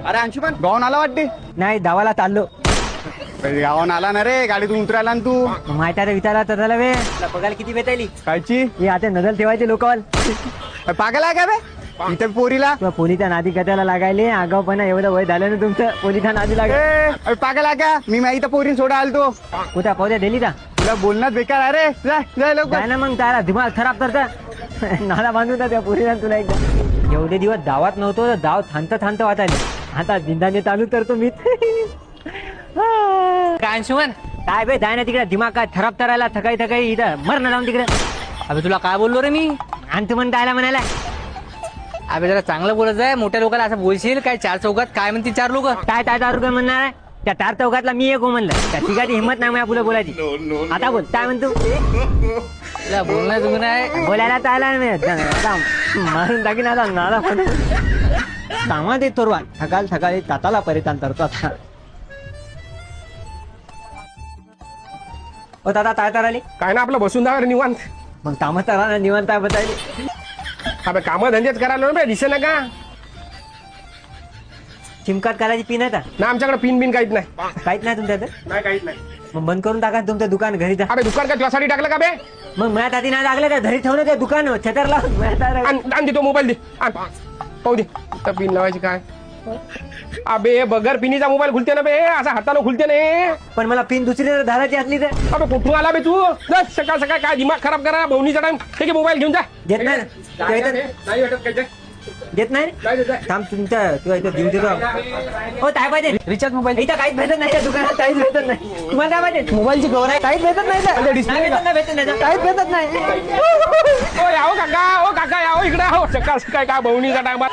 अरे अंशुमन गावून आला वाटते. नाही धावाला चाललो. गावान आला ना रे, गाडीतून उतरायला ना तू. माहिती आहे विचारला तर झाला वे बघायला किती भेटायली कायची हे आता नजर ठेवायचे लोकांवर. पागल आहे का बे इथे पोरीला. पोलीच्या नादी कथाला लागायले आगावपणा एवढं वय झालं ना तुमचं. पोलीच्या नादी लागाय पागल आहे का. मी माहिती पोरीन सोडा आलतो. कुठं पावत्या दिली का तुला बोलण्यात बेकार आहे रे. जाय लवकर. काय ना मग त्याला दिमाग खराब करत नाला बांधून त्या पोरीला तुला एकदा. एवढे दिवस दावात नव्हतो तर दाव थांबत वाटायले. आता जिंदाने चालू करतो मी. काय अंशुमन काय बे जाय ना तिकडे. दिमाग काय खराब करायला थकाई इथं मर ना जाऊन तिकडे. अबे तुला काय बोललो रे मी. आणि तू म्हणता आला म्हणाला अबे जरा चांगलं बोलत आहे. मोठ्या लोकांना असं बोलशील काय. चार चौकात काय म्हणते चार लोक. काय काय दारू काय म्हणणार आहे. त्या चार चौकातला मी एक म्हणलं. त्या तिघाची हिंमत नाही माझ्या पुढे बोलायची. आता बोल काय म्हणतो. तुला बोलणं तुम्ही नाही. बोलायला तर आला नाही. मारून टाकीन आता नाला पण कामात येत तोरवा. सकाळी ताताला परिधान करतो आता. ओ दादा काय आली. काय ना आपलं बसून जाणार निवांत. मग कामं तर निवांत आहे बतायली. अबे काम धंदेच करायला ना दिसे ना का. चिमकाट करायची पिन आहे ना आमच्याकडे पिन बिन काहीच नाही. काहीच नाही तुमच्या नाही काहीच नाही. मग बंद करून टाका तुमचं दुकान घरी जा. अबे दुकान काय तुझ्यासाठी टाकलं का बे. मग माझ्या ताती नाही लागलं का घरी ठेवलं ते दुकान छतरला. आण दे तो मोबाईल दे. आण पाहू दे तर पिन लावायची काय. अबे बगर पिनीचा मोबाईल खुलते ना बे. असा हाताने खुलते नाही. पण मला पिन दुसरी धाराची असली तर. अबे कुठून आला बे तू. सकाळ काय दिमाग खराब करा. भाऊनीचा टाइम ठीक आहे मोबाईल घेऊन जा. देत नाही नाही भेटत काय देत नाही थांब तुमच्या किंवा इथं देऊ देतो. हो काय पाहिजे रिचार्ज मोबाईल. इथं काहीच भेटत नाही. दुकानात काहीच भेटत नाही. तुम्हाला काय पाहिजे मोबाईलची कवर आहे. काहीच भेटत नाही. काहीच भेटत नाही. ओ याओ काका. ओ काका याओ इकडे. हो सकाळ काय भाऊनीचा टाइम.